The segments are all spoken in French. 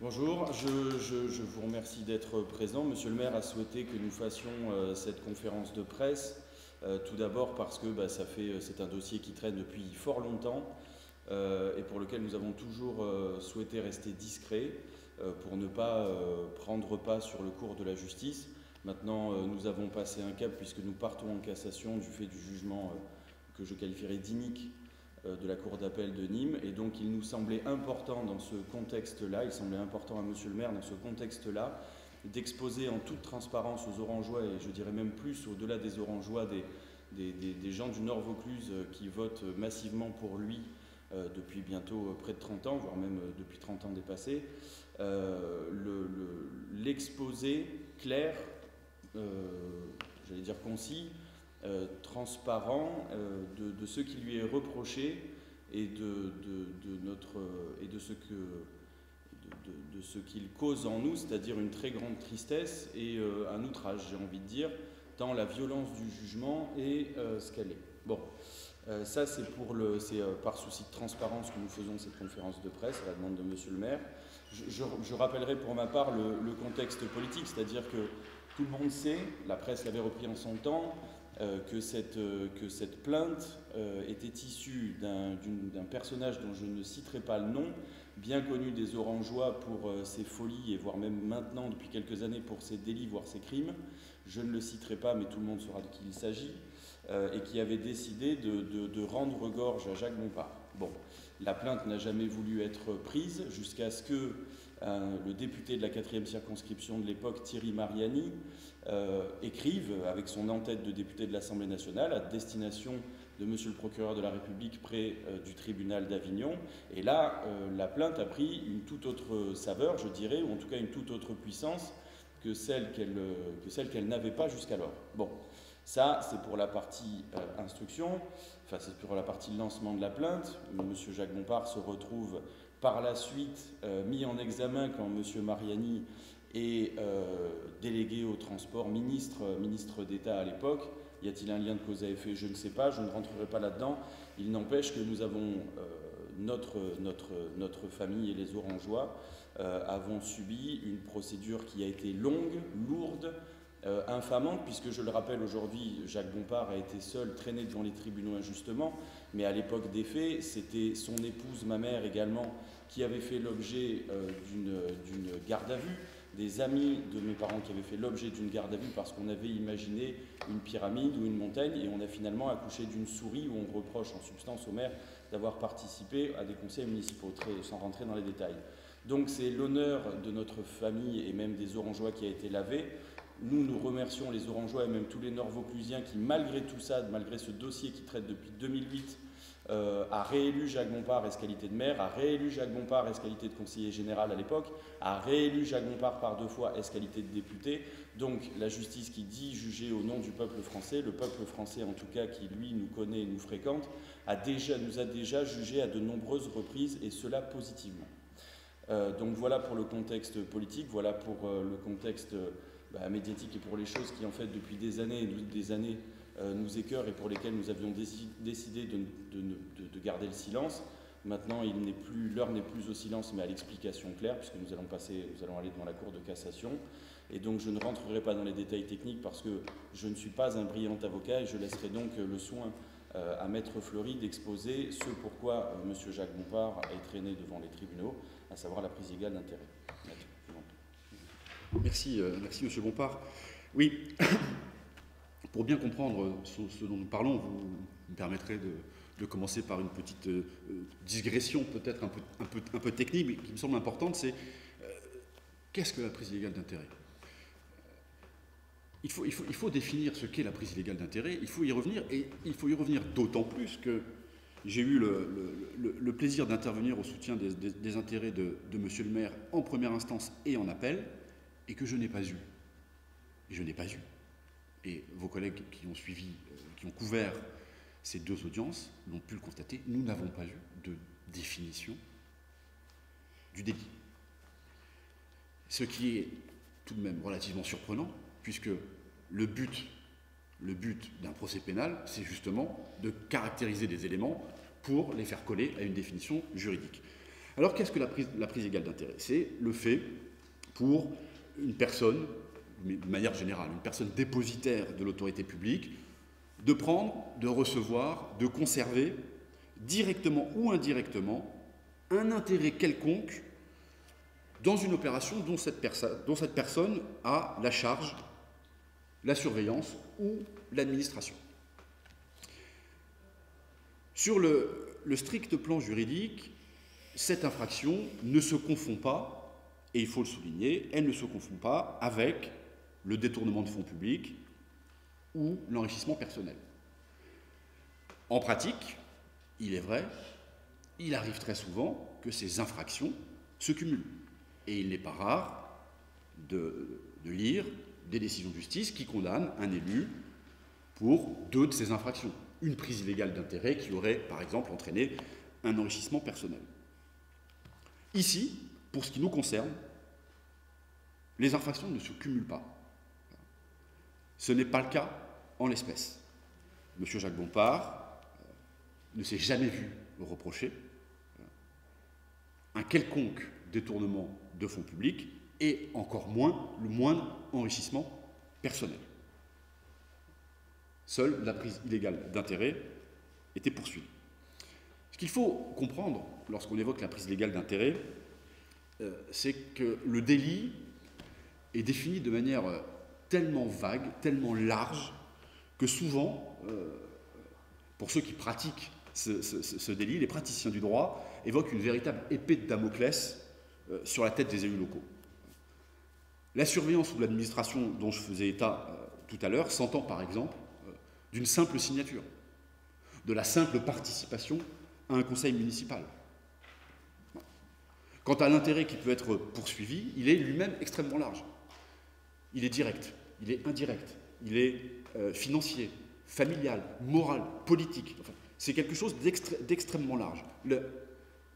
Bonjour, je vous remercie d'être présent. Monsieur le maire a souhaité que nous fassions cette conférence de presse, tout d'abord parce que c'est un dossier qui traîne depuis fort longtemps et pour lequel nous avons toujours souhaité rester discrets pour ne pas prendre pas sur le cours de la justice. Maintenant, nous avons passé un cap puisque nous partons en cassation du fait du jugement que je qualifierais d'inique de la Cour d'appel de Nîmes, et donc il nous semblait important dans ce contexte-là, il semblait important à Monsieur le maire dans ce contexte-là, d'exposer en toute transparence aux Orangeois, et je dirais même plus au-delà des Orangeois, des gens du Nord Vaucluse qui votent massivement pour lui depuis bientôt près de 30 ans, voire même depuis 30 ans dépassés, l'exposé clair, j'allais dire concis, transparent de ce qui lui est reproché et de ce qu'il cause en nous, c'est-à-dire une très grande tristesse et un outrage, j'ai envie de dire, tant la violence du jugement est ce qu'elle est. Bon, ça c'est par souci de transparence que nous faisons cette conférence de presse à la demande de Monsieur le maire. Je rappellerai pour ma part le contexte politique, c'est-à-dire que tout le monde sait, la presse l'avait repris en son temps, que cette plainte était issue d'un personnage dont je ne citerai pas le nom, bien connu des Orangeois pour ses folies et voire même maintenant depuis quelques années pour ses délits, voire ses crimes. Je ne le citerai pas, mais tout le monde saura de qui il s'agit, et qui avait décidé de rendre gorge à Jacques Bompard. Bon, la plainte n'a jamais voulu être prise jusqu'à ce que le député de la 4e circonscription de l'époque, Thierry Mariani, écrive avec son en-tête de député de l'Assemblée nationale à destination de Monsieur le procureur de la République près du tribunal d'Avignon. Et là, la plainte a pris une toute autre saveur, je dirais, ou en tout cas une toute autre puissance que celle qu'elle n'avait pas jusqu'alors. Bon, ça c'est pour la partie instruction, enfin c'est pour la partie lancement de la plainte. Monsieur Jacques Bompard se retrouve par la suite mis en examen quand Monsieur Mariani est délégué au transport, ministre d'État à l'époque. Y a-t-il un lien de cause à effet? Je ne sais pas, je ne rentrerai pas là-dedans. Il n'empêche que nous avons, notre famille et les Orangeois, avons subi une procédure qui a été longue, lourde, infamante, puisque je le rappelle aujourd'hui, Jacques Bompard a été seul traîné devant les tribunaux injustement, mais à l'époque des faits, c'était son épouse, ma mère également, qui avait fait l'objet d'une garde à vue, des amis de mes parents qui avaient fait l'objet d'une garde à vue parce qu'on avait imaginé une pyramide ou une montagne, et on a finalement accouché d'une souris où on reproche en substance au maire d'avoir participé à des conseils municipaux, sans rentrer dans les détails. Donc c'est l'honneur de notre famille et même des Orangeois qui a été lavé. Nous remercions les Orangeois et même tous les Nord-Vauclusiens qui, malgré tout ça, malgré ce dossier qui traite depuis 2008, a réélu Jacques Bompard ès qualité de maire, a réélu Jacques Bompard ès qualité de conseiller général à l'époque, a réélu Jacques Bompard par 2 fois ès qualité de député. Donc la justice qui dit juger au nom du peuple français, le peuple français en tout cas qui lui nous connaît et nous fréquente, nous a déjà jugé à de nombreuses reprises, et cela positivement. Donc voilà pour le contexte politique, voilà pour le contexte médiatique et pour les choses qui en fait depuis des années nous écœurent et pour lesquelles nous avions décidé de garder le silence. Maintenant, l'heure n'est plus au silence mais à l'explication claire, puisque nous allons aller devant la Cour de cassation. Et donc je ne rentrerai pas dans les détails techniques parce que je ne suis pas un brillant avocat, et je laisserai donc le soin à Maître Fleury d'exposer ce pourquoi M. Jacques Bompard est traîné devant les tribunaux, à savoir la prise illégale d'intérêt. Merci, M. Bompard. Oui, pour bien comprendre ce dont nous parlons, vous me permettrez de commencer par une petite digression peut-être un peu technique, mais qui me semble importante, c'est qu'est-ce que la prise illégale d'intérêt? Il faut définir ce qu'est la prise illégale d'intérêt, il faut y revenir, et il faut y revenir d'autant plus que j'ai eu le plaisir d'intervenir au soutien des intérêts de Monsieur le maire en première instance et en appel, et que je n'ai pas eu. Et je n'ai pas eu. Et vos collègues qui ont suivi, qui ont couvert ces 2 audiences l'ont pu le constater, nous n'avons pas eu de définition du délit. Ce qui est tout de même relativement surprenant, puisque le but d'un procès pénal, c'est justement de caractériser des éléments pour les faire coller à une définition juridique. Alors qu'est-ce que la prise illégale d'intérêt? C'est le fait pour une personne, mais de manière générale, une personne dépositaire de l'autorité publique, de prendre, de recevoir, de conserver, directement ou indirectement, un intérêt quelconque dans une opération dont cette personne a la charge, la surveillance ou l'administration. Sur le strict plan juridique, cette infraction ne se confond pas, et il faut le souligner, elle ne se confond pas avec le détournement de fonds publics ou l'enrichissement personnel. En pratique, il est vrai, il arrive très souvent que ces infractions se cumulent. Et il n'est pas rare de lire des décisions de justice qui condamnent un élu pour 2 de ces infractions. Une prise illégale d'intérêt qui aurait, par exemple, entraîné un enrichissement personnel. Ici, pour ce qui nous concerne, les infractions ne se cumulent pas. Ce n'est pas le cas en l'espèce. M. Jacques Bompard ne s'est jamais vu reprocher un quelconque détournement de fonds publics et encore moins le moindre enrichissement personnel. Seule la prise illégale d'intérêt était poursuivie. Ce qu'il faut comprendre lorsqu'on évoque la prise illégale d'intérêt, c'est que le délit est défini de manière tellement vague, tellement large, que souvent, pour ceux qui pratiquent ce délit, les praticiens du droit évoquent une véritable épée de Damoclès sur la tête des élus locaux. La surveillance ou l'administration dont je faisais état tout à l'heure s'entend par exemple d'une simple signature, de la simple participation à un conseil municipal. Quant à l'intérêt qui peut être poursuivi, il est lui-même extrêmement large. Il est direct, il est indirect, il est financier, familial, moral, politique. Enfin, c'est quelque chose d'extrêmement large.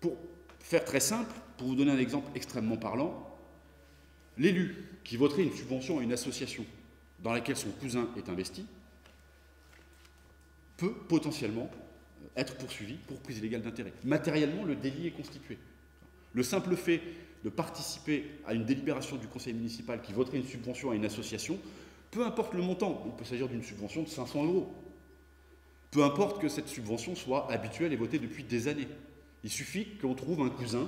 Pour faire très simple, pour vous donner un exemple extrêmement parlant, l'élu qui voterait une subvention à une association dans laquelle son cousin est investi peut potentiellement être poursuivi pour prise illégale d'intérêt. Matériellement, le délit est constitué. Le simple fait de participer à une délibération du conseil municipal qui voterait une subvention à une association, peu importe le montant, il peut s'agir d'une subvention de 500 €, peu importe que cette subvention soit habituelle et votée depuis des années. Il suffit qu'on trouve un cousin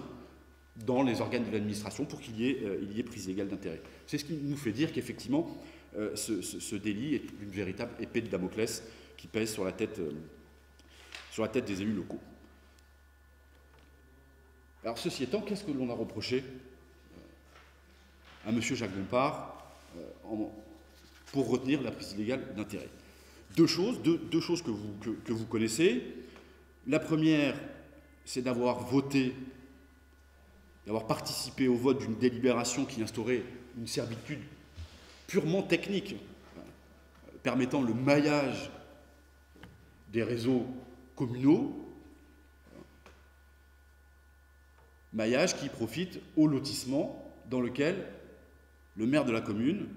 dans les organes de l'administration pour qu'il y ait prise illégale d'intérêt. C'est ce qui nous fait dire qu'effectivement, ce délit est une véritable épée de Damoclès qui pèse sur la tête des élus locaux. Alors, ceci étant, qu'est-ce que l'on a reproché à M. Jacques Bompard pour retenir la prise illégale d'intérêt? Deux choses que vous connaissez. La première, c'est d'avoir voté, d'avoir participé au vote d'une délibération qui instaurait une servitude purement technique, permettant le maillage des réseaux communaux, maillage qui profite au lotissement dans lequel le maire de la commune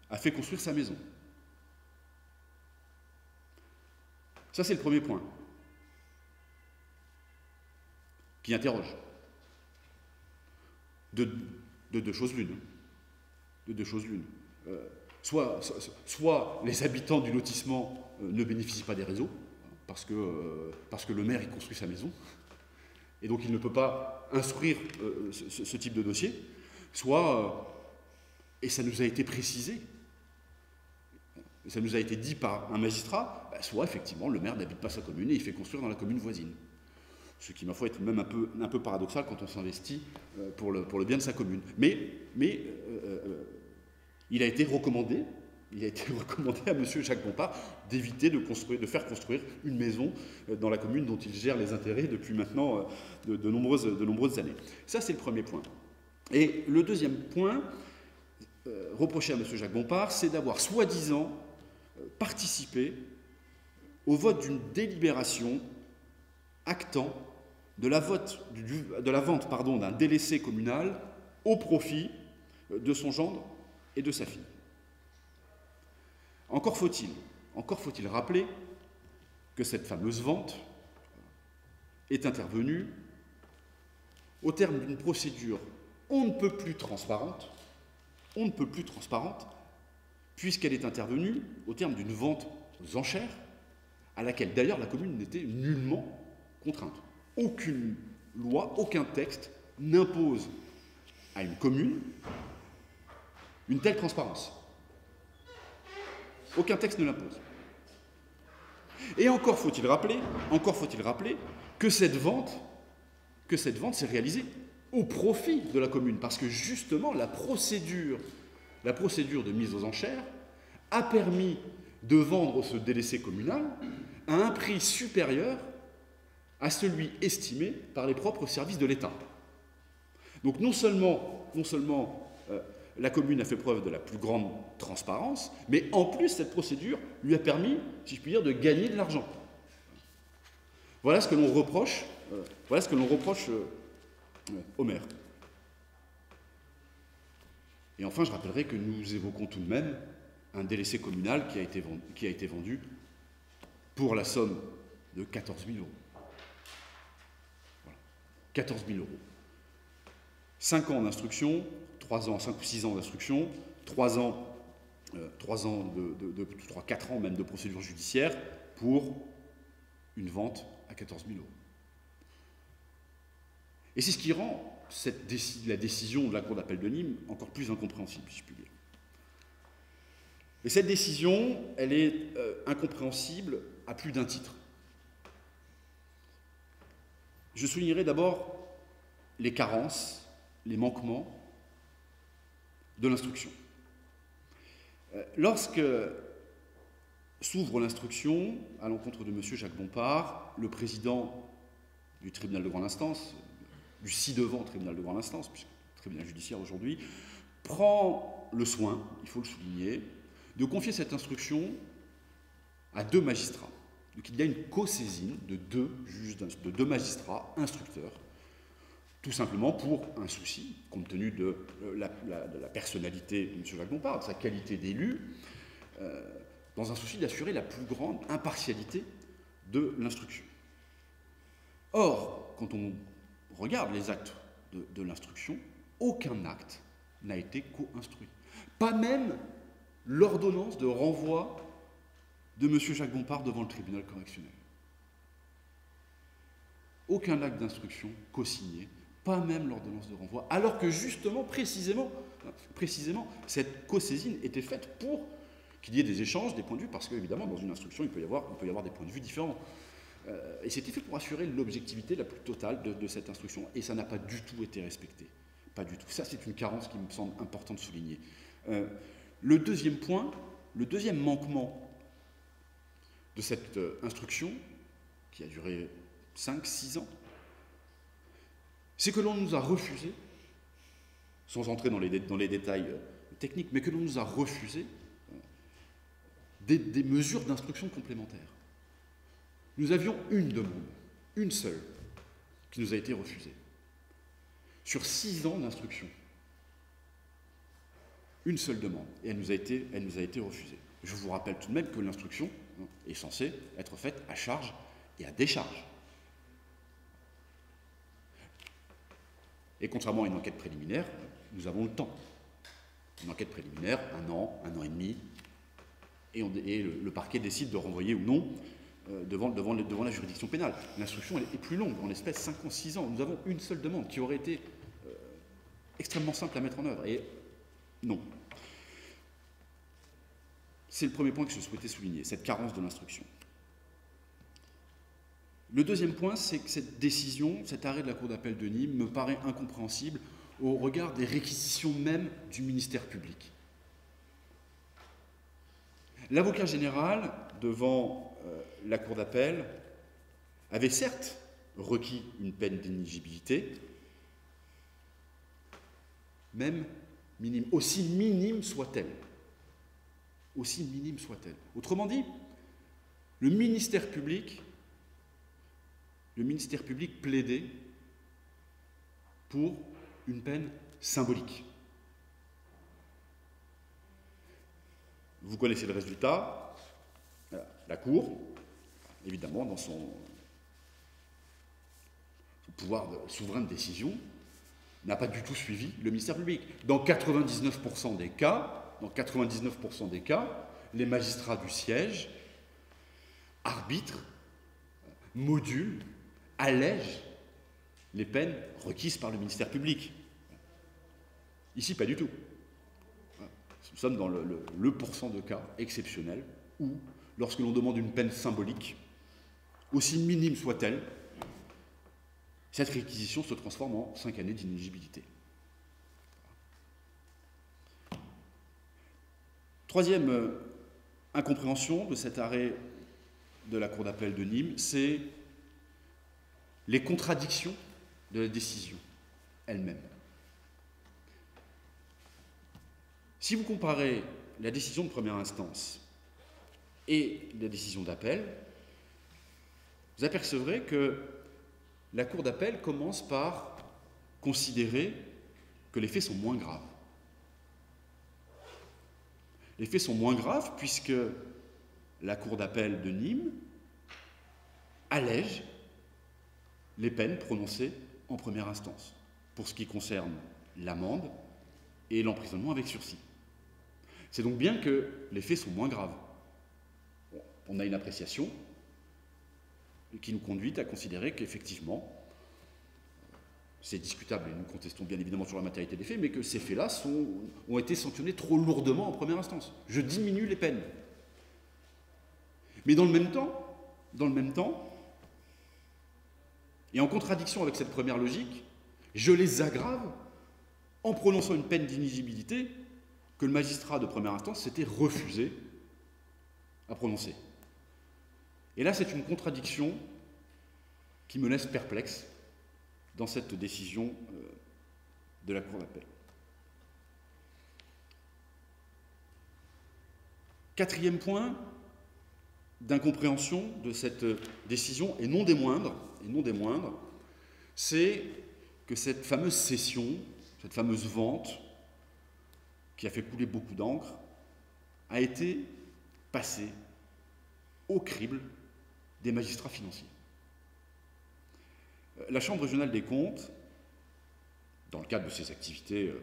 a fait construire sa maison. Ça, c'est le premier point qui interroge. De deux choses l'une. Soit les habitants du lotissement ne bénéficient pas des réseaux, parce que le maire y construit sa maison, et donc il ne peut pas instruire ce type de dossier, soit, et ça nous a été précisé, ça nous a été dit par un magistrat, soit effectivement le maire n'habite pas sa commune et il fait construire dans la commune voisine. Ce qui, ma foi, est même un peu paradoxal quand on s'investit pour le bien de sa commune. Mais il a été recommandé à M. Jacques Bompard d'éviter de faire construire une maison dans la commune dont il gère les intérêts depuis maintenant de nombreuses années. Ça, c'est le premier point. Et le deuxième point, reproché à M. Jacques Bompard, c'est d'avoir soi-disant participé au vote d'une délibération actant de la vente d'un délaissé communal au profit de son gendre et de sa fille. Encore faut-il rappeler que cette fameuse vente est intervenue au terme d'une procédure on ne peut plus transparente, puisqu'elle est intervenue au terme d'une vente aux enchères, à laquelle d'ailleurs la commune n'était nullement contrainte. Aucune loi, aucun texte n'impose à une commune une telle transparence. Aucun texte ne l'impose. Et encore faut-il rappeler que cette vente s'est réalisée au profit de la commune, parce que justement la procédure de mise aux enchères a permis de vendre ce délaissé communal à un prix supérieur à celui estimé par les propres services de l'État. Donc non seulement la commune a fait preuve de la plus grande transparence, mais en plus cette procédure lui a permis, si je puis dire, de gagner de l'argent. Voilà ce que l'on reproche, au maire. Et enfin, je rappellerai que nous évoquons tout de même un délaissé communal qui a été vendu pour la somme de 14 000 euros. Voilà. 14 000 euros. 5 ans d'instruction, 5 ou 6 ans d'instruction, 4 ans même de procédure judiciaire pour une vente à 14 000 euros. Et c'est ce qui rend la décision de la Cour d'appel de Nîmes encore plus incompréhensible, si je puis dire. Et cette décision, elle est incompréhensible à plus d'un titre. Je soulignerai d'abord les carences, les manquements de l'instruction. Lorsque s'ouvre l'instruction à l'encontre de M. Jacques Bompard, le président du tribunal de grande instance, du ci-devant tribunal de grande instance, puisque le tribunal judiciaire aujourd'hui, prend le soin, il faut le souligner, de confier cette instruction à 2 magistrats. Donc il y a une co-saisine de 2 magistrats instructeurs, tout simplement pour un souci, compte tenu de la personnalité de M. Jacques Bompard, de sa qualité d'élu, dans un souci d'assurer la plus grande impartialité de l'instruction. Or, quand on regarde les actes de l'instruction, aucun acte n'a été co-instruit. Pas même l'ordonnance de renvoi de M. Jacques Bompard devant le tribunal correctionnel. Aucun acte d'instruction co-signé, pas même l'ordonnance de renvoi, alors que justement, précisément, cette co-saisine était faite pour qu'il y ait des échanges, des points de vue, parce qu'évidemment, dans une instruction, il peut y avoir des points de vue différents. Et c'était fait pour assurer l'objectivité la plus totale de cette instruction, et ça n'a pas du tout été respecté. Pas du tout. Ça, c'est une carence qui me semble important de souligner. Le deuxième point, le deuxième manquement de cette instruction, qui a duré 5-6 ans, c'est que l'on nous a refusé, sans entrer dans les détails techniques, mais que l'on nous a refusé des mesures d'instruction complémentaires. Nous avions une demande, une seule, qui nous a été refusée. Sur 6 ans d'instruction, une seule demande, et elle nous a été refusée. Je vous rappelle tout de même que l'instruction est censée être faite à charge et à décharge. Et contrairement à une enquête préliminaire, nous avons le temps. Une enquête préliminaire, 1 an, 1 an et demi, et le parquet décide de renvoyer ou non devant la juridiction pénale. L'instruction est plus longue, en l'espèce 5 ans, 6 ans. Nous avons une seule demande qui aurait été extrêmement simple à mettre en œuvre. Et non. C'est le premier point que je souhaitais souligner, cette carence de l'instruction. Le deuxième point, c'est que cette décision, cet arrêt de la Cour d'appel de Nîmes me paraît incompréhensible au regard des réquisitions même du ministère public. L'avocat général, devant la Cour d'appel, avait certes requis une peine d'inéligibilité, même minime, aussi minime soit-elle. Aussi minime soit-elle. Autrement dit, le ministère public plaidait pour une peine symbolique. Vous connaissez le résultat. La Cour, évidemment, dans son pouvoir souverain de décision, n'a pas du tout suivi le ministère public. Dans 99% des cas, les magistrats du siège arbitrent, modulent, allègent les peines requises par le ministère public. Ici, pas du tout. Nous sommes dans le pourcent de cas exceptionnels où, lorsque l'on demande une peine symbolique, aussi minime soit-elle, cette réquisition se transforme en 5 années d'inéligibilité. Troisième incompréhension de cet arrêt de la Cour d'appel de Nîmes, c'est les contradictions de la décision elle-même. Si vous comparez la décision de première instance et la décision d'appel, vous apercevrez que la Cour d'appel commence par considérer que les faits sont moins graves. Les faits sont moins graves puisque la Cour d'appel de Nîmes allège les peines prononcées en première instance, pour ce qui concerne l'amende et l'emprisonnement avec sursis. C'est donc bien que les faits sont moins graves. On a une appréciation qui nous conduit à considérer qu'effectivement, c'est discutable, et nous contestons bien évidemment sur la matérialité des faits, mais que ces faits-là ont été sanctionnés trop lourdement en première instance. Je diminue les peines. Mais dans le même temps, et en contradiction avec cette première logique, je les aggrave en prononçant une peine d'inéligibilité que le magistrat de première instance s'était refusé à prononcer. Et là, c'est une contradiction qui me laisse perplexe dans cette décision de la Cour d'appel. Quatrième point d'incompréhension de cette décision, et non des moindres, c'est que cette fameuse cession, cette fameuse vente, qui a fait couler beaucoup d'encre, a été passée au crible des magistrats financiers. La Chambre régionale des comptes, dans le cadre de ses activités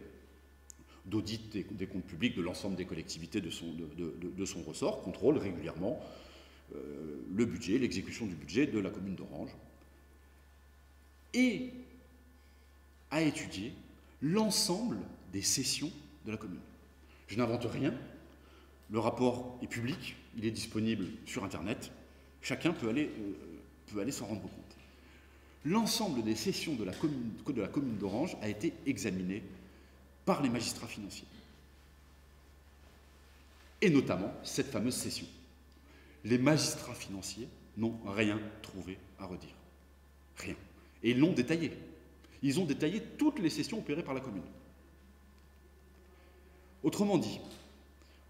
d'audit des comptes publics de l'ensemble des collectivités de son ressort, contrôle régulièrement le budget, l'exécution du budget de la commune d'Orange, et a étudié l'ensemble des cessions de la commune. Je n'invente rien, le rapport est public, il est disponible sur Internet, chacun peut aller s'en rendre compte. L'ensemble des cessions de la commune d'Orange a été examiné par les magistrats financiers. Et notamment cette fameuse cession. Les magistrats financiers n'ont rien trouvé à redire. Rien. Et ils l'ont détaillé. Ils ont détaillé toutes les cessions opérées par la commune. Autrement dit,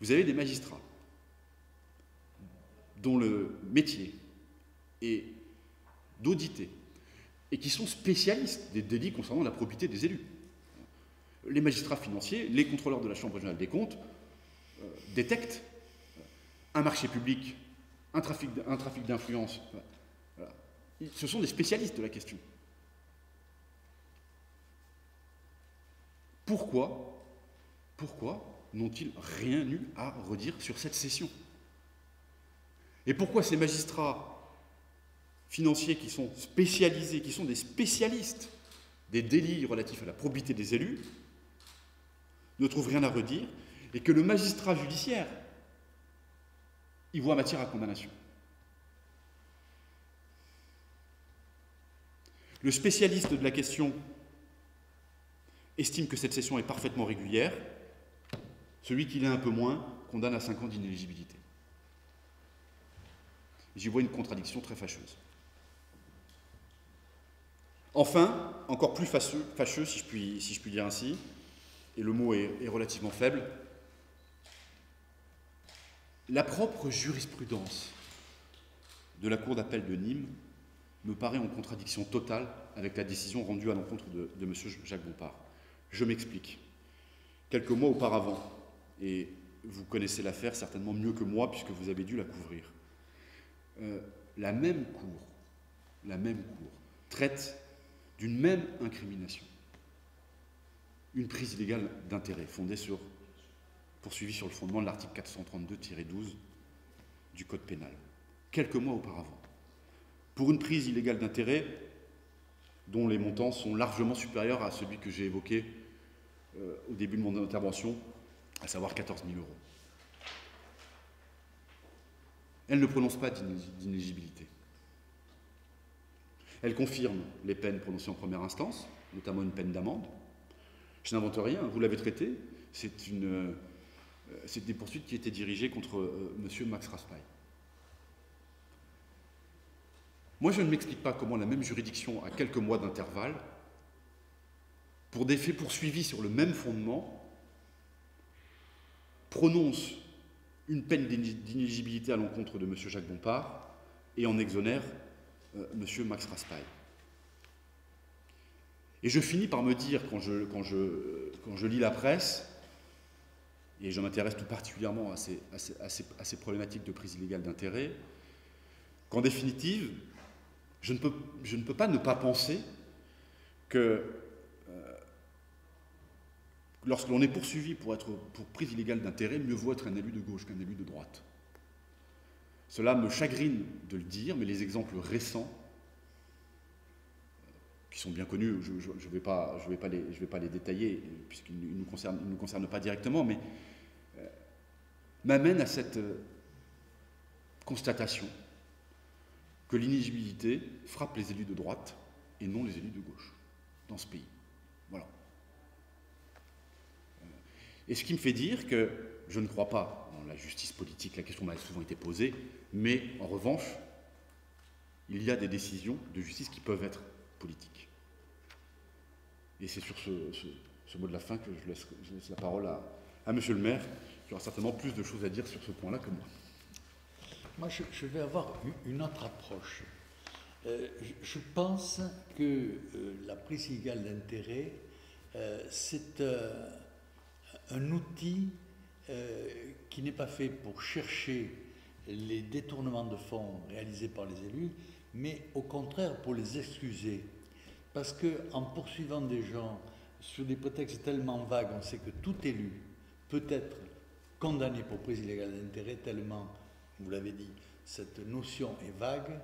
vous avez des magistrats dont le métier est d'auditer et qui sont spécialistes des délits concernant la probité des élus. Les magistrats financiers, les contrôleurs de la Chambre régionale des comptes détectent un marché public, un trafic d'influence. Voilà. Ce sont des spécialistes de la question. Pourquoi n'ont-ils rien eu à redire sur cette cession? Et pourquoi ces magistrats financiers qui sont spécialisés, qui sont des spécialistes des délits relatifs à la probité des élus, ne trouvent rien à redire, et que le magistrat judiciaire y voit matière à condamnation? Le spécialiste de la question estime que cette cession est parfaitement régulière, celui qui l'est un peu moins condamne à 5 ans d'inéligibilité. J'y vois une contradiction très fâcheuse. Enfin, encore plus fâcheux si je puis dire ainsi, et le mot est relativement faible, la propre jurisprudence de la Cour d'appel de Nîmes me paraît en contradiction totale avec la décision rendue à l'encontre de M. Jacques Bompard. Je m'explique. Quelques mois auparavant, et vous connaissez l'affaire certainement mieux que moi puisque vous avez dû la couvrir, la même cour traite d'une même incrimination. une prise illégale d'intérêt poursuivie sur le fondement de l'article 432-12 du Code pénal, quelques mois auparavant, pour une prise illégale d'intérêt dont les montants sont largement supérieurs à celui que j'ai évoqué au début de mon intervention, à savoir 14 000 €. Elle ne prononce pas d'inéligibilité. Elle confirme les peines prononcées en première instance, notamment une peine d'amende. Je n'invente rien, vous l'avez traité, c'est des poursuites qui étaient dirigées contre M. Max Raspail. Moi, je ne m'explique pas comment la même juridiction, à quelques mois d'intervalle, pour des faits poursuivis sur le même fondement, prononce une peine d'inéligibilité à l'encontre de M. Jacques Bompard et en exonère M. Max Raspail. Et je finis par me dire, quand je lis la presse, et je m'intéresse tout particulièrement à ces problématiques de prise illégale d'intérêt, qu'en définitive, je ne peux pas ne pas penser que lorsque l'on est poursuivi pour prise illégale d'intérêt, mieux vaut être un élu de gauche qu'un élu de droite. Cela me chagrine de le dire, mais les exemples récents, qui sont bien connus, je ne vais pas les détailler, puisqu'ils ne nous concernent pas directement, mais m'amènent à cette constatation que l'inéligibilité frappe les élus de droite et non les élus de gauche dans ce pays. Voilà. Et ce qui me fait dire que je ne crois pas dans la justice politique, la question m'a souvent été posée, mais en revanche, il y a des décisions de justice qui peuvent être politiques. Et c'est sur ce mot de la fin que je laisse la parole à Monsieur le maire, qui aura certainement plus de choses à dire sur ce point-là que moi. Moi, je vais avoir une autre approche. Je pense que la prise illégale d'intérêt, c'est un outil qui n'est pas fait pour chercher les détournements de fonds réalisés par les élus, mais au contraire pour les excuser. Parce qu'en poursuivant des gens sur des prétextes tellement vagues, on sait que tout élu peut être condamné pour prise illégale d'intérêt, tellement, vous l'avez dit, cette notion est vague,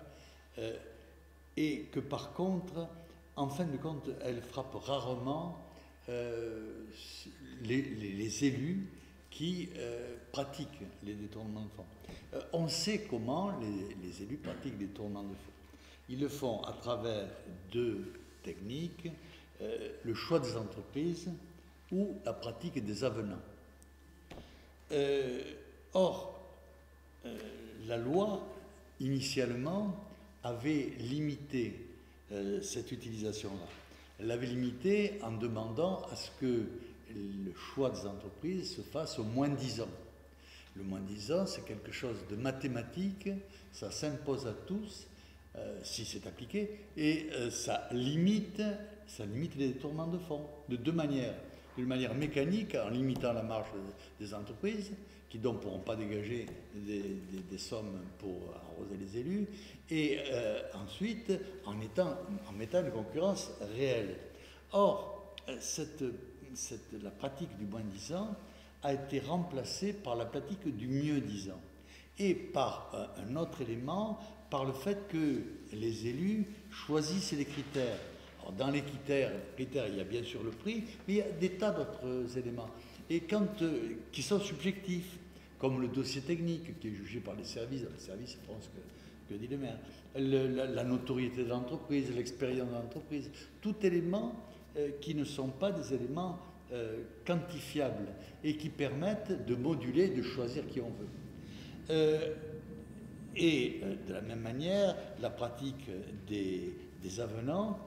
et que par contre, en fin de compte, elle frappe rarement les élus qui pratiquent les détournements de fonds. On sait comment les élus pratiquent les détournements de fonds. Ils le font à travers deux techniques, le choix des entreprises ou la pratique des avenants. Or, la loi, initialement, avait limité cette utilisation-là. Elle l'avait limité en demandant à ce que le choix des entreprises se fasse au moins 10 ans. Le moins 10 ans, c'est quelque chose de mathématique, ça s'impose à tous, si c'est appliqué, et ça limite les détournements de fonds, de deux manières. D'une manière mécanique, en limitant la marge des entreprises, qui donc ne pourront pas dégager des sommes pour arroser les élus, et ensuite en mettant une concurrence réelle. Or, la pratique du moins 10 ans a été remplacée par la pratique du mieux 10 ans, et par un autre élément, par le fait que les élus choisissent les critères. Alors, dans les critères, il y a bien sûr le prix, mais il y a des tas d'autres éléments. Et qui sont subjectifs, comme le dossier technique qui est jugé par les services, je pense que dit le maire, la notoriété de l'entreprise, l'expérience de l'entreprise, tout élément qui ne sont pas des éléments quantifiables et qui permettent de moduler, de choisir qui on veut. De la même manière, la pratique des avenants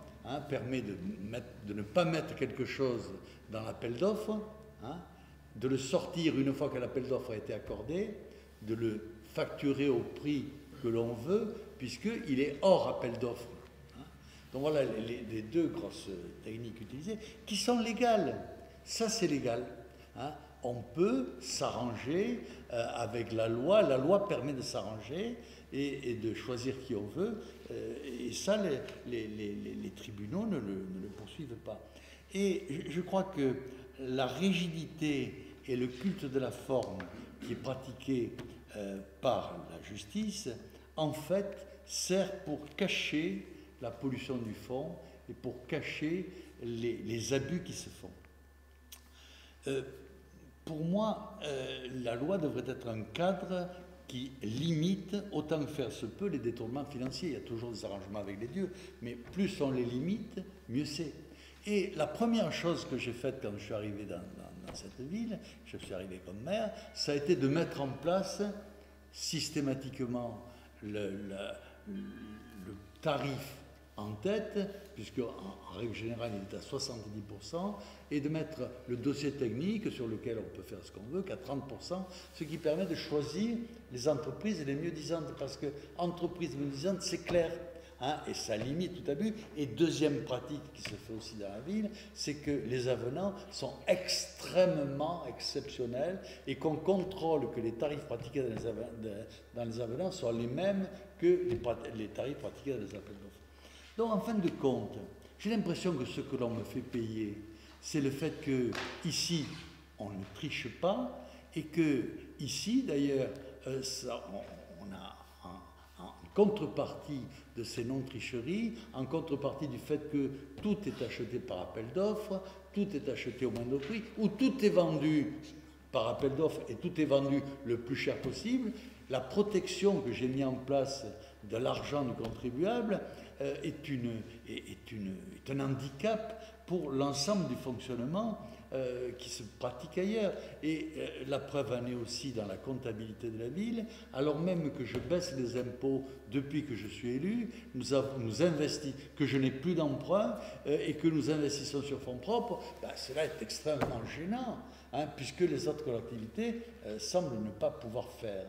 permet de ne pas mettre quelque chose dans l'appel d'offres, de le sortir une fois que l'appel d'offres a été accordé, de le facturer au prix que l'on veut, puisqu'il est hors appel d'offres. Donc voilà les deux grosses techniques utilisées, qui sont légales. Ça, c'est légal. On peut s'arranger avec la loi. La loi permet de s'arranger et de choisir qui on veut. Et ça, les tribunaux ne le poursuivent pas. Et je crois que la rigidité et le culte de la forme qui est pratiqué par la justice, en fait, sert pour cacher la pollution du fond et pour cacher les abus qui se font. Pour moi, la loi devrait être un cadre qui limite, autant que faire se peut, les détournements financiers. Il y a toujours des arrangements avec les dieux, mais plus on les limite, mieux c'est. Et la première chose que j'ai faite quand je suis arrivé dans cette ville, je suis arrivé comme maire, ça a été de mettre en place systématiquement le tarif en tête, puisque en règle générale il est à 70%, et de mettre le dossier technique sur lequel on peut faire ce qu'on veut qu'à 30%, ce qui permet de choisir les entreprises les mieux disantes, parce que entreprises mieux disantes, c'est clair. Hein, et ça limite tout abus. Et deuxième pratique qui se fait aussi dans la ville, c'est que les avenants sont extrêmement exceptionnels et qu'on contrôle que les tarifs pratiqués dans les avenants soient les mêmes que les tarifs pratiqués dans les appels d'offres. Donc en fin de compte, j'ai l'impression que ce que l'on me fait payer, c'est le fait que ici on ne triche pas et que ici d'ailleurs on a en contrepartie de ces non-tricheries, en contrepartie du fait que tout est acheté par appel d'offres, tout est acheté au moindre prix, ou tout est vendu par appel d'offres et tout est vendu le plus cher possible, la protection que j'ai mis en place de l'argent du contribuable est un handicap pour l'ensemble du fonctionnement qui se pratique ailleurs. Et la preuve en est aussi dans la comptabilité de la ville, alors même que je baisse les impôts depuis que je suis élu, nous investissons, que je n'ai plus d'emprunt et que nous investissons sur fonds propres, cela est extrêmement gênant, hein, puisque les autres collectivités semblent ne pas pouvoir faire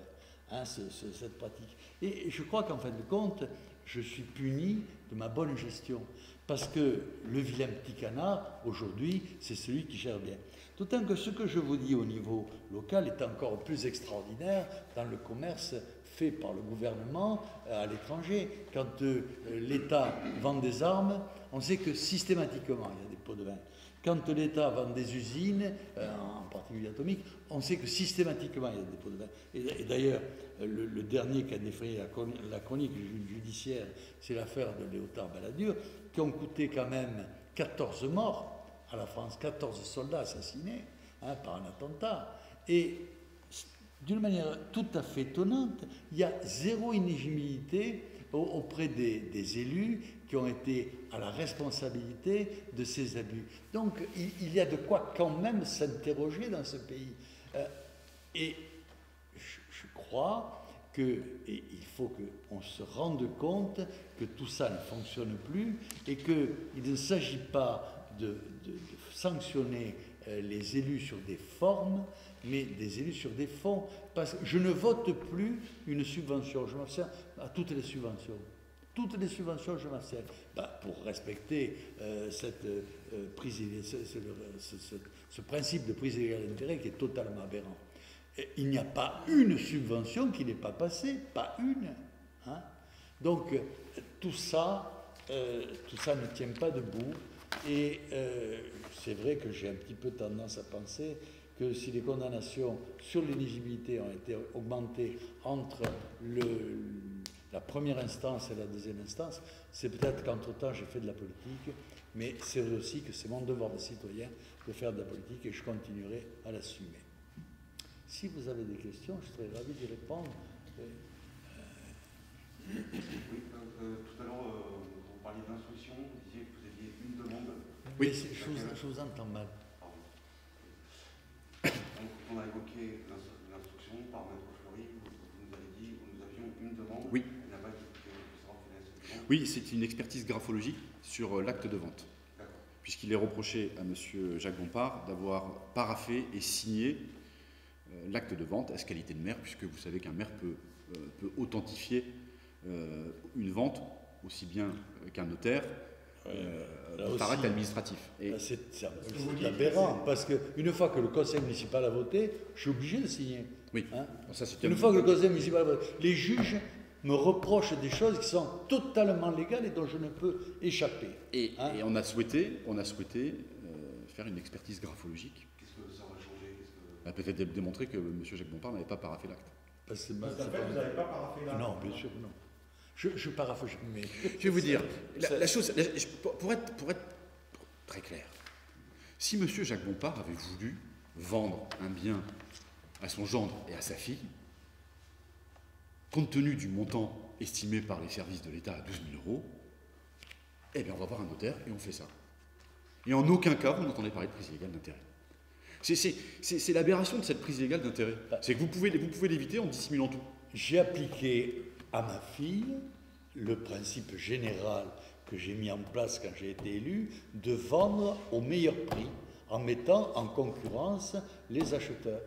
cette pratique. Et je crois qu'en fin de compte, je suis puni de ma bonne gestion. Parce que le vilain petit canard, aujourd'hui, c'est celui qui gère bien. D'autant que ce que je vous dis au niveau local est encore plus extraordinaire dans le commerce fait par le gouvernement à l'étranger. Quand l'État vend des armes, on sait que systématiquement, il y a des pots de vin. Quand l'État vend des usines, en particulier atomiques, on sait que systématiquement il y a des pots de vin. Et d'ailleurs, le dernier qui a défrayé la chronique judiciaire, c'est l'affaire de Léotard Balladur, qui ont coûté quand même 14 morts à la France, 14 soldats assassinés par un attentat. Et d'une manière tout à fait étonnante, il y a zéro inéligibilité auprès des élus qui ont été à la responsabilité de ces abus. Donc il y a de quoi quand même s'interroger dans ce pays. Et je crois qu'il faut qu'on se rende compte que tout ça ne fonctionne plus et qu'il ne s'agit pas de sanctionner les élus sur des formes, mais des élus sur des fonds. Parce que je ne vote plus une subvention, je m'abstiens à toutes les subventions. Toutes les subventions, je m'abstiens. Pour respecter ce principe de prise illégale d'intérêt qui est totalement aberrant. Il n'y a pas une subvention qui n'est pas passée, pas une. Hein. Donc tout ça ne tient pas debout. Et c'est vrai que j'ai un petit peu tendance à penser que si les condamnations sur l'éligibilité ont été augmentées entre la première instance et la deuxième instance, c'est peut-être qu'entre-temps j'ai fait de la politique, mais c'est vrai aussi que c'est mon devoir de citoyen de faire de la politique et je continuerai à l'assumer. Si vous avez des questions, je serais ravi d'y répondre. Oui, tout à l'heure, vous parliez d'instruction, vous disiez que vous aviez une demande. Oui, je vous entends mal. Donc, on a évoqué l'instruction par Maître Fleury, vous nous avez dit que nous avions une demande. Oui. Il n'a pas été savoir quelle est cette demande. Oui, c'est une expertise graphologique sur l'acte de vente. Puisqu'il est reproché à M. Jacques Bompard d'avoir paraphé et signé l'acte de vente à sa qualité de maire, puisque vous savez qu'un maire peut authentifier une vente aussi bien qu'un notaire par acte administratif. C'est aberrant, parce qu'une fois que le conseil municipal a voté, je suis obligé de signer. Oui. Hein, une fois que le conseil municipal a voté, les juges me reprochent des choses qui sont totalement légales et dont je ne peux échapper. Et on a souhaité faire une expertise graphologique. Qu'est-ce que ça aurait changé? Peut-être démontrer que M. Jacques Bompard n'avait pas paraphé l'acte. Parce que Vous n'avez pas paraffé là? Non, bien sûr, non. Je paraphrase, mais... Je vais vous dire, la chose, pour être très clair, si M. Jacques Bompard avait voulu vendre un bien à son gendre et à sa fille, compte tenu du montant estimé par les services de l'État à 12 000 €, eh bien on va voir un notaire et on fait ça. Et en aucun cas vous n'entendez parler de prise illégale d'intérêt. C'est l'aberration de cette prise illégale d'intérêt. C'est que vous pouvez l'éviter en dissimulant tout. J'ai appliqué à ma fille le principe général que j'ai mis en place quand j'ai été élu, de vendre au meilleur prix en mettant en concurrence les acheteurs.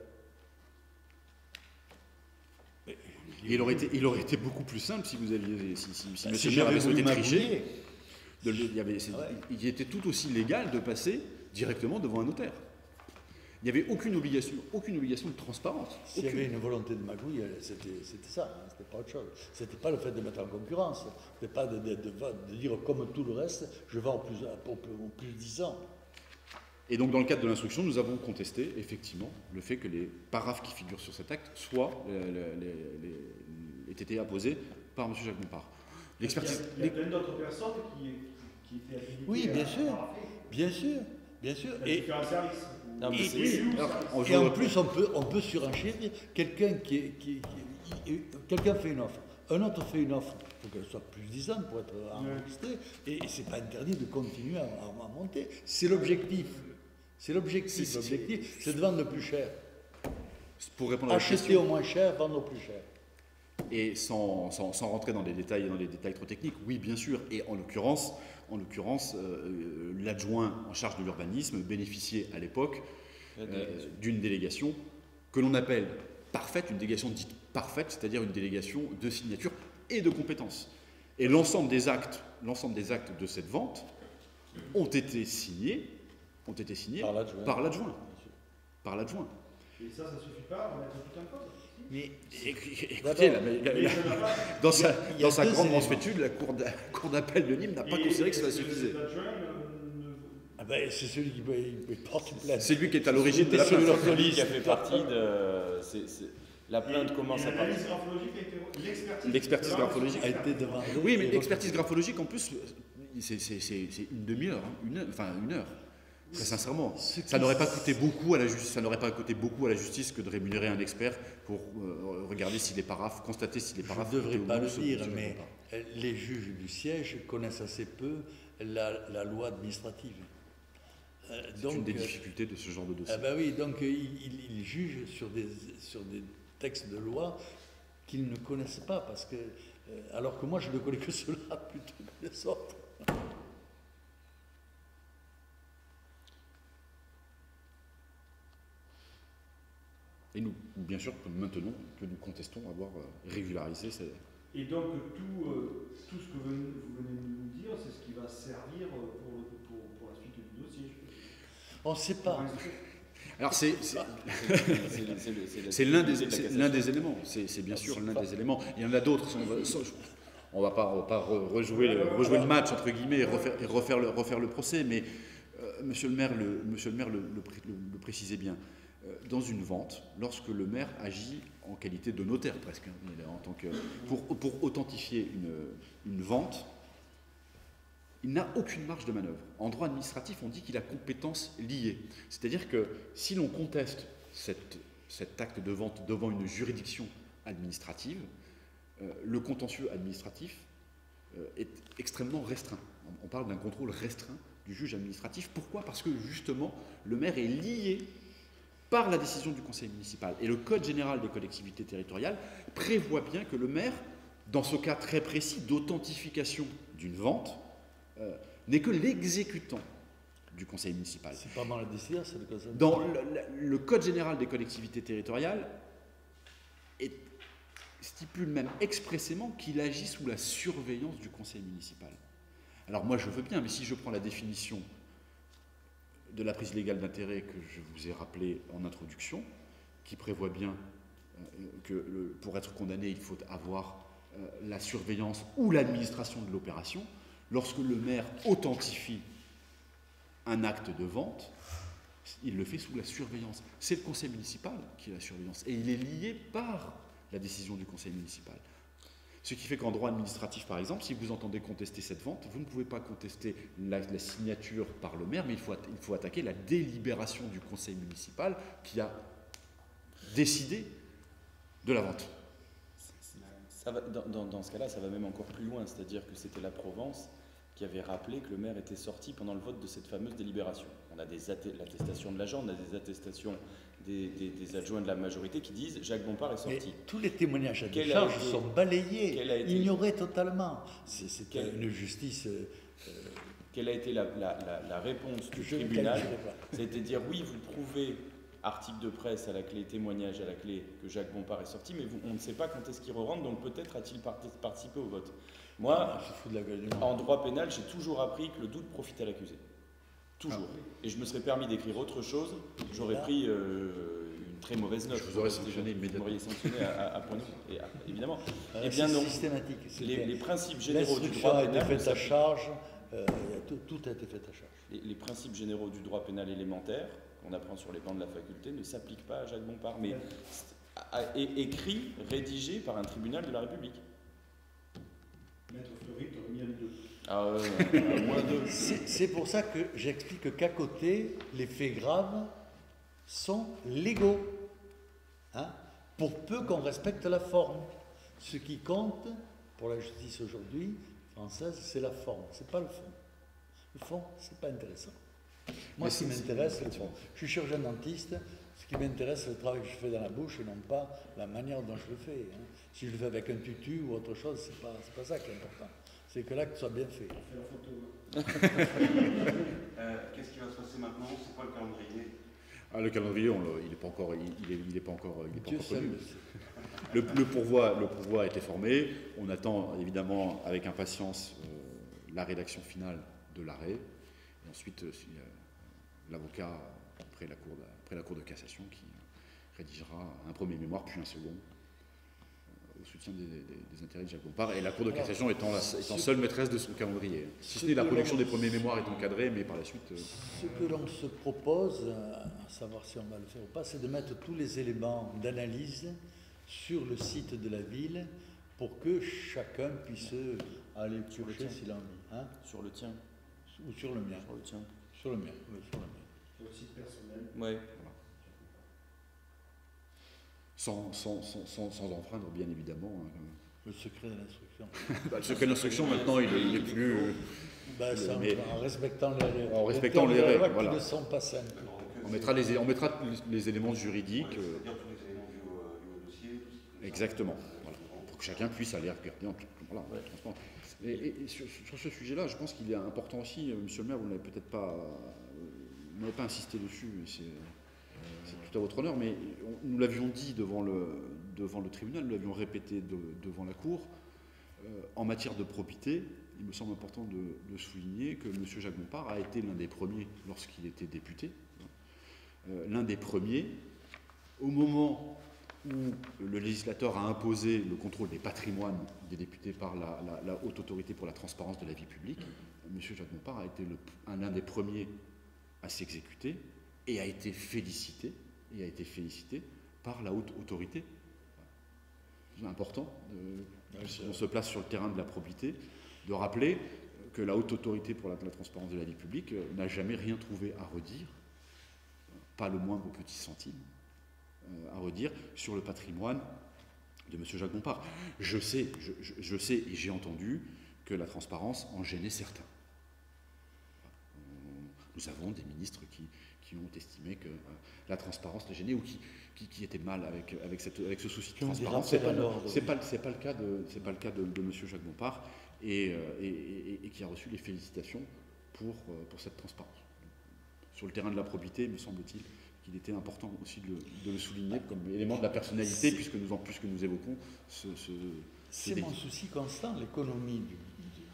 Il aurait été beaucoup plus simple si vous aviez, si M. Si le maire avait souhaité voulu tricher. m'appuyer. Il était tout aussi légal de passer directement devant un notaire. Il n'y avait aucune obligation de transparence. S'il y avait une volonté de magouille, c'était ça, hein, c'était pas autre chose. C'était pas le fait de mettre en concurrence, c'était pas de dire comme tout le reste, je vends au plus 10 ans. Et donc, dans le cadre de l'instruction, nous avons contesté, effectivement, le fait que les paraphes qui figurent sur cet acte aient été apposés par M. Jacques Bompard. Il y a plein d'autres personnes qui étaient habilitées. Oui, bien à sûr, paraffer. bien sûr, bien sûr. Il y a différents services. Non, mais c'est- Et en plus, on peut surenchérir. Quelqu'un quelqu'un fait une offre, un autre fait une offre, il faut qu'elle soit plus 10 ans pour être enregistrée, et c'est pas interdit de continuer à monter. C'est l'objectif. C'est l'objectif. L'objectif, c'est de vendre le plus cher. Pour répondre à la Acheter question, au moins cher, vendre au plus cher. et sans rentrer dans les détails trop techniques, oui, bien sûr. Et en l'occurrence, l'adjoint en charge de l'urbanisme bénéficiait à l'époque d'une délégation que l'on appelle parfaite, une délégation dite parfaite, c'est-à-dire une délégation de signature et de compétences. Et l'ensemble des actes de cette vente ont été signés par l'adjoint. Et ça suffit pas à remettre tout en cause. Mais Écoutez, dans sa il y a deux grande éléments. mansuétude, la cour d'appel de Nîmes n'a pas considéré que cela suffisait. ah ben, c'est celui qui porte plainte. C'est lui qui est à l'origine de la Sur plainte. leur Celui police. qui a fait partie de. La plainte commence à partir. L'analyse graphologique a été. L'expertise graphologique. A été demandé. Oui, mais l'expertise graphologique, en plus, c'est une demi-heure, une heure. Très sincèrement, ça n'aurait pas coûté beaucoup à la justice, que de rémunérer un expert pour regarder si les paraphes, constater si les paraphes. Je ne devrais étaient ou pas non le ceux dire, de M. mais Bompard. les juges du siège connaissent assez peu la loi administrative. C'est une des difficultés de ce genre de dossier. Ah ben oui, donc ils jugent sur des textes de loi qu'ils ne connaissent pas, parce que, alors que moi je ne connais que cela plutôt que les autres. Et nous, bien sûr, que nous maintenons, que nous contestons avoir régularisé ces. Et donc tout ce que vous venez de nous dire, c'est ce qui va servir pour la suite du dossier. On ne sait pas. Alors c'est l'un des éléments, c'est bien sûr l'un des éléments. Il y en a d'autres. On va pas rejouer le match entre guillemets et refaire le procès, mais Monsieur le maire le précisait bien. Dans une vente, lorsque le maire agit en qualité de notaire presque, en tant que, pour authentifier une vente, il n'a aucune marge de manœuvre. En droit administratif, on dit qu'il a compétence liée. C'est-à-dire que si l'on conteste cet acte de vente devant une juridiction administrative, le contentieux administratif est extrêmement restreint. On parle d'un contrôle restreint du juge administratif. Pourquoi ? Parce que justement, le maire est lié par la décision du conseil municipal. Et le Code général des collectivités territoriales prévoit bien que le maire, dans ce cas très précis d'authentification d'une vente, n'est que l'exécutant du conseil municipal. C'est pas mal à décider, c'est le conseil. Dans le Code général des collectivités territoriales stipule même expressément qu'il agit sous la surveillance du conseil municipal. Alors moi je veux bien, mais si je prends la définition de la prise légale d'intérêt que je vous ai rappelée en introduction, qui prévoit bien que pour être condamné, il faut avoir la surveillance ou l'administration de l'opération. Lorsque le maire authentifie un acte de vente, il le fait sous la surveillance. C'est le conseil municipal qui a la surveillance et il est lié par la décision du conseil municipal. Ce qui fait qu'en droit administratif, par exemple, si vous entendez contester cette vente, vous ne pouvez pas contester la signature par le maire, mais il faut attaquer la délibération du conseil municipal qui a décidé de la vente. Ça va, dans ce cas-là, ça va même encore plus loin, c'est-à-dire que c'était la Provence qui avait rappelé que le maire était sorti pendant le vote de cette fameuse délibération. On a l'attestation de l'agent, on a des attestations des adjoints de la majorité qui disent Jacques Bompard est sorti. Mais tous les témoignages à décharge sont balayés, ignorés totalement. C'est une justice... Quelle a été la réponse du tribunal? C'était de dire oui, vous prouvez, article de presse à la clé, témoignage à la clé, que Jacques Bompard est sorti, mais on ne sait pas quand est-ce qu'il re-rentre, donc peut-être a-t-il participé au vote. Moi, en droit pénal, j'ai toujours appris que le doute profite à l'accusé. Toujours. Et je me serais permis d'écrire autre chose, j'aurais pris une très mauvaise note. Je vous aurais sanctionné immédiatement. Vous m'auriez sanctionné à point nul, évidemment. Eh bien non. Systématique. Les principes généraux du droit pénal... a été faite à charge, tout a été fait à charge. Les principes généraux du droit pénal élémentaire, qu'on apprend sur les bancs de la faculté, ne s'appliquent pas à Jacques Bompard, mais écrit, rédigé par un tribunal de la République. Maître Fleury, tu aurais mis un 2. Ah moins deux. C'est pour ça que j'explique qu'à côté, les faits graves sont légaux. Hein, pour peu qu'on respecte la forme. Ce qui compte pour la justice aujourd'hui, française, c'est la forme, c'est pas le fond. Le fond, c'est pas intéressant. Moi, ce qui m'intéresse, c'est le fond. Je suis chirurgien dentiste, ce qui m'intéresse, c'est le travail que je fais dans la bouche et non pas la manière dont je le fais. Hein. Si je le fais avec un tutu ou autre chose, c'est pas ça qui est important. C'est que l'acte soit bien fait. Qu'est-ce qui va se passer maintenant? C'est quoi le calendrier? Le calendrier, il n'est pas encore, il est pas encore Dieu seul connu. le sait. Le pourvoi a été formé. On attend évidemment avec impatience la rédaction finale de l'arrêt. Et ensuite, l'avocat après la cour de cassation qui rédigera un premier mémoire puis un second au soutien des intérêts de Jacques Bompard. Et la cour de cassation étant seule maîtresse de son calendrier. Si ce n'est la production des premiers mémoires est encadrée, mais par la suite... Ce que l'on se propose, à savoir si on va le faire ou pas, c'est de mettre tous les éléments d'analyse sur le site de la ville pour que chacun puisse aller piocher s'il a envie. Hein, Sur le tien. ou sur le mien. Sur le tien. Sur le mien, oui, sur le mien. Sur le site personnel. Ouais. Sans enfreindre, bien évidemment. Le secret de l'instruction. Le secret de l'instruction, maintenant, il est plus... En respectant les règles, qui voilà. ne sont pas simples. On mettra les éléments juridiques. C'est-à-dire tous les éléments du dossier. Exactement. Voilà. Pour que chacun puisse aller regarder en transparence. Et sur ce sujet-là, je pense qu'il est important aussi, monsieur le maire, vous n'avez peut-être pas... Vous n'avez pas insisté dessus, c'est tout à votre honneur, mais nous l'avions dit devant le tribunal, nous l'avions répété devant la Cour. En matière de probité, il me semble important de souligner que M. Jacques Bompard a été l'un des premiers, lorsqu'il était député, l'un des premiers, au moment où le législateur a imposé le contrôle des patrimoines des députés par la Haute Autorité pour la transparence de la vie publique, M. Jacques Bompard a été l'un des premiers à s'exécuter et a été félicité par la Haute Autorité. C'est important, on se place sur le terrain de la probité, de rappeler que la Haute Autorité pour la transparence de la vie publique n'a jamais rien trouvé à redire, pas le moindre petit centime, à redire sur le patrimoine de M. Jacques Bompard. Je sais et j'ai entendu que la transparence en gênait certains. Nous avons des ministres qui ont estimé que la transparence les gênait ou qui étaient mal avec ce souci de transparence. C'est pas le cas de M. Jacques Bompard et qui a reçu les félicitations pour cette transparence. Sur le terrain de la probité, me semble-t-il qu'il était important aussi de le souligner comme élément de la personnalité, puisque nous évoquons c'est mon souci constant, l'économie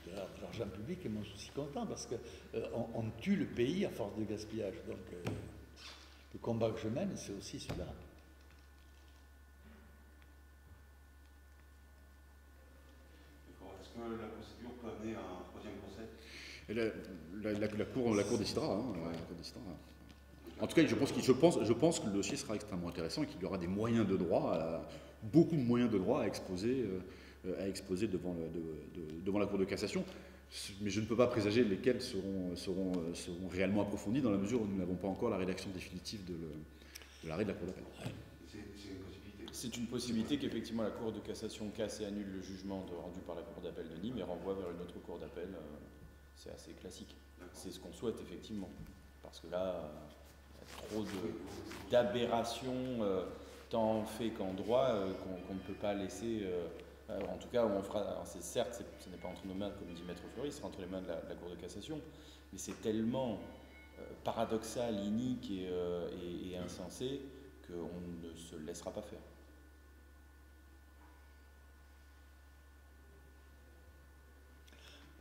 de l'argent public est mon souci constant, parce qu'on tue le pays à force de gaspillage. Donc le combat que je mène, c'est aussi celui-là. Est-ce que la procédure peut amener à un troisième procès? La Cour décidera. La Cour décidera. En tout cas, je pense que le dossier sera extrêmement intéressant et qu'il y aura des moyens de droit, beaucoup de moyens de droit à exposer devant la Cour de cassation. Mais je ne peux pas présager lesquels seront réellement approfondis dans la mesure où nous n'avons pas encore la rédaction définitive de l'arrêt de la Cour d'appel. C'est une possibilité. C'est une possibilité qu'effectivement la Cour de cassation casse et annule le jugement rendu par la Cour d'appel de Nîmes et renvoie vers une autre Cour d'appel. C'est assez classique. C'est ce qu'on souhaite effectivement. Parce que là, il y a trop d'aberrations, tant en fait qu'en droit, qu'on ne peut pas laisser. En tout cas, on fera. Certes, ce n'est pas entre nos mains, comme dit Maître Fleury, ce sera entre les mains de la Cour de cassation, mais c'est tellement paradoxal, inique et insensé qu'on ne se laissera pas faire.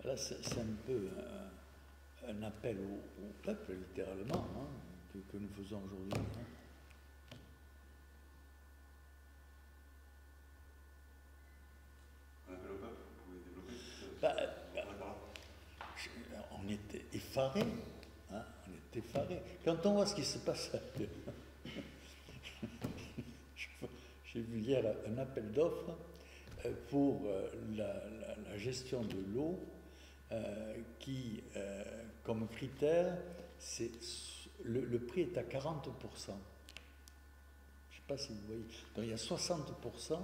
Là, c'est un peu un appel au peuple, littéralement, hein, que nous faisons aujourd'hui. Hein. Un appel au peuple, vous pouvez développer On était effarés. Hein, on est effarés. Quand on voit ce qui se passe, j'ai vu hier un appel d'offres pour la gestion de l'eau qui, comme critère, le prix est à 40%. Je ne sais pas si vous voyez. Donc il y a 60%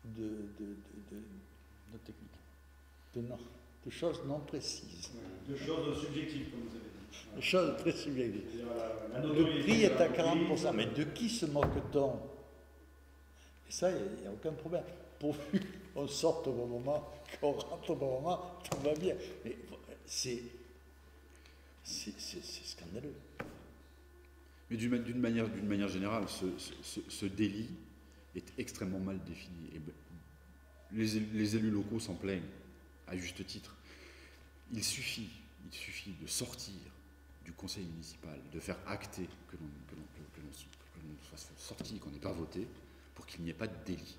de technique, de choses non précises. De choses subjectives, comme vous avez dit. De choses très subjectives. La Le notoriété, prix est à le 40%. Mais de qui se moque-t-on? Et ça, il n'y a aucun problème. Pourvu qu'on sorte au bon moment, qu'on rentre au bon moment, tout va bien. Mais c'est scandaleux. Mais d'une manière générale, ce délit est extrêmement mal défini. Et les élus locaux s'en plaignent, à juste titre. Il suffit de sortir du conseil municipal, de faire acter que l'on soit sorti, qu'on n'ait pas voté, pour qu'il n'y ait pas de délit.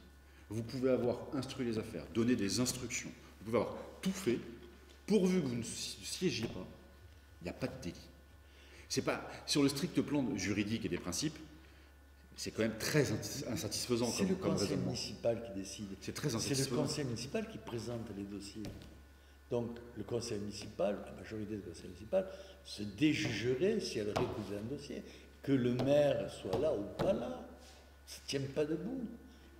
Vous pouvez avoir instruit les affaires, donné des instructions, vous pouvez avoir tout fait, pourvu que vous ne siégiez pas, il n'y a pas de délit. C'est pas, sur le strict plan juridique et des principes, c'est quand même très insatisfaisant comme raisonnement. C'est le conseil municipal qui décide. C'est très C'est insatisfaisant. le conseil municipal qui présente les dossiers. Donc le conseil municipal, la majorité du conseil municipal, se déjugerait si elle récusait un dossier. Que le maire soit là ou pas là, ça ne tient pas debout.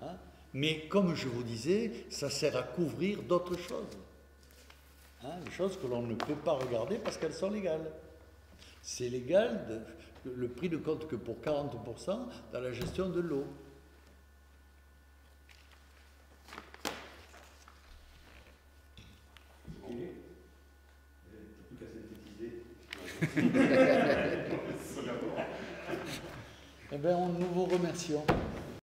Hein. Mais comme je vous disais, ça sert à couvrir d'autres choses. Hein, des choses que l'on ne peut pas regarder parce qu'elles sont légales. C'est légal, le prix ne compte que pour 40% dans la gestion de l'eau. Ok. Plus qu'à synthétiser. Eh bien, nous vous remercions.